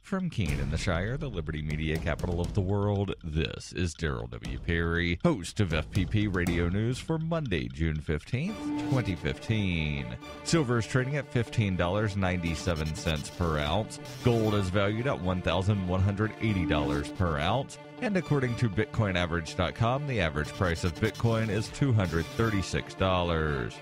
From Keene in the Shire, the Liberty Media capital of the world, this is Daryl W. Perry, host of FPP Radio News for Monday, June 15th, 2015. Silver is trading at $15.97 per ounce. Gold is valued at $1,180 per ounce. And according to BitcoinAverage.com, the average price of Bitcoin is $236.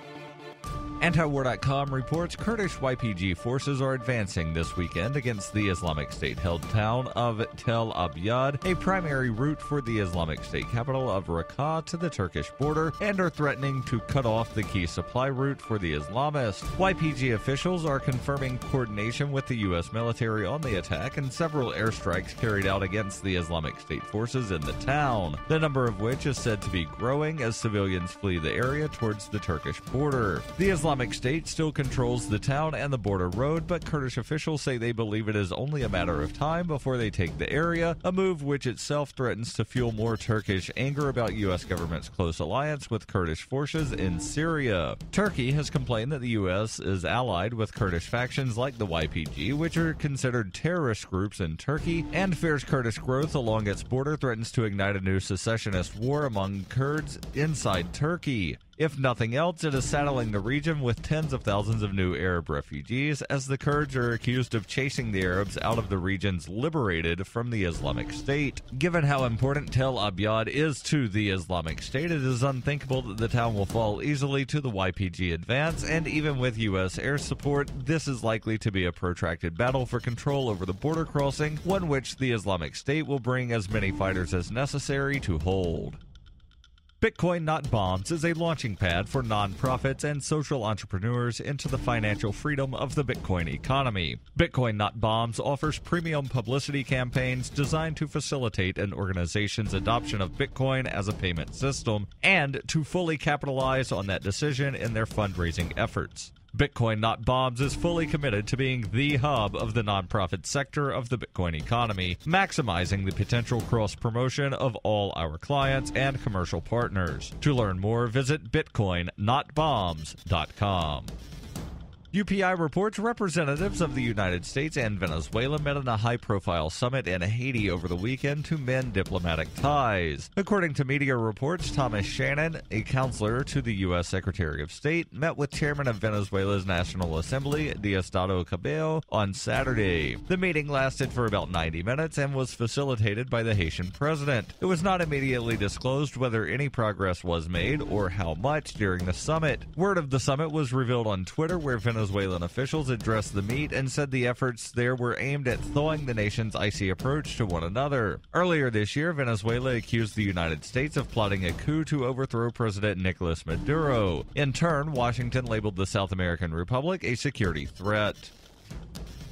Antiwar.com reports Kurdish YPG forces are advancing this weekend against the Islamic State-held town of Tel Abyad, a primary route for the Islamic State capital of Raqqa to the Turkish border, and are threatening to cut off the key supply route for the Islamists. YPG officials are confirming coordination with the U.S. military on the attack and several airstrikes carried out against the Islamic State forces in the town, the number of which is said to be growing as civilians flee the area towards the Turkish border. The Islamic State still controls the town and the border road, but Kurdish officials say they believe it is only a matter of time before they take the area, a move which itself threatens to fuel more Turkish anger about U.S. government's close alliance with Kurdish forces in Syria. Turkey has complained that the U.S. is allied with Kurdish factions like the YPG, which are considered terrorist groups in Turkey, and fears Kurdish growth along its border threatens to ignite a new secessionist war among Kurds inside Turkey. If nothing else, it is saddling the region with tens of thousands of new Arab refugees, as the Kurds are accused of chasing the Arabs out of the regions liberated from the Islamic State. Given how important Tel Abyad is to the Islamic State, it is unthinkable that the town will fall easily to the YPG advance, and even with U.S. air support, this is likely to be a protracted battle for control over the border crossing, one which the Islamic State will bring as many fighters as necessary to hold. Bitcoin Not Bombs is a launching pad for nonprofits and social entrepreneurs into the financial freedom of the Bitcoin economy. Bitcoin Not Bombs offers premium publicity campaigns designed to facilitate an organization's adoption of Bitcoin as a payment system and to fully capitalize on that decision in their fundraising efforts. Bitcoin Not Bombs is fully committed to being the hub of the nonprofit sector of the Bitcoin economy, maximizing the potential cross-promotion of all our clients and commercial partners. To learn more, visit bitcoinnotbombs.com. UPI reports representatives of the United States and Venezuela met in a high-profile summit in Haiti over the weekend to mend diplomatic ties. According to media reports, Thomas Shannon, a counselor to the U.S. Secretary of State, met with Chairman of Venezuela's National Assembly, Diosdado Cabello, on Saturday. The meeting lasted for about 90 minutes and was facilitated by the Haitian president. It was not immediately disclosed whether any progress was made or how much during the summit. Word of the summit was revealed on Twitter, where Venezuelan officials addressed the meet and said the efforts there were aimed at thawing the nation's icy approach to one another. Earlier this year, Venezuela accused the United States of plotting a coup to overthrow President Nicolas Maduro. In turn, Washington labeled the South American Republic a security threat.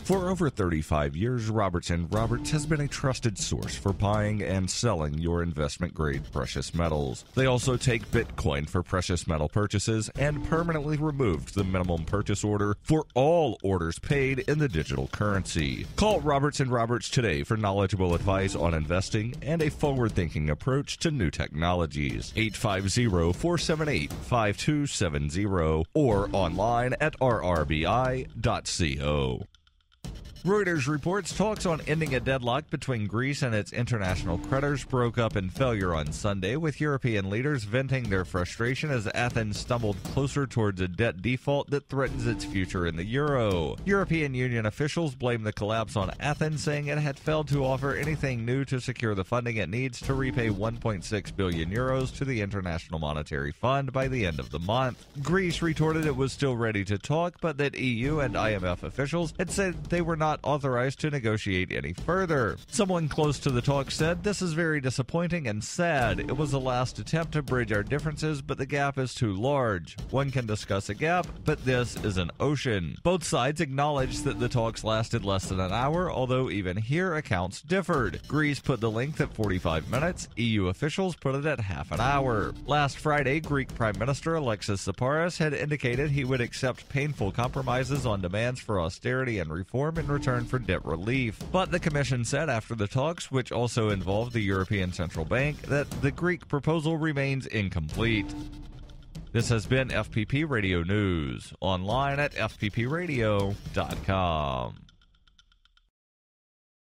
For over 35 years, Robertson Roberts has been a trusted source for buying and selling your investment-grade precious metals. They also take Bitcoin for precious metal purchases and permanently removed the minimum purchase order for all orders paid in the digital currency. Call Robertson Roberts today for knowledgeable advice on investing and a forward-thinking approach to new technologies. 850-478-5270 or online at rrbi.co. Reuters reports talks on ending a deadlock between Greece and its international creditors broke up in failure on Sunday, with European leaders venting their frustration as Athens stumbled closer towards a debt default that threatens its future in the euro. European Union officials blame the collapse on Athens, saying it had failed to offer anything new to secure the funding it needs to repay 1.6 billion euros to the International Monetary Fund by the end of the month. Greece retorted it was still ready to talk, but that EU and IMF officials had said they were not authorized to negotiate any further. Someone close to the talk said, "This is very disappointing and sad. It was the last attempt to bridge our differences, but the gap is too large. One can discuss a gap, but this is an ocean." Both sides acknowledged that the talks lasted less than an hour, although even here accounts differed. Greece put the length at 45 minutes. EU officials put it at half an hour. Last Friday, Greek Prime Minister Alexis Tsipras had indicated he would accept painful compromises on demands for austerity and reform in return for debt relief. But the Commission said after the talks, which also involved the European Central Bank, that the Greek proposal remains incomplete. This has been FPP Radio News, online at fppradio.com.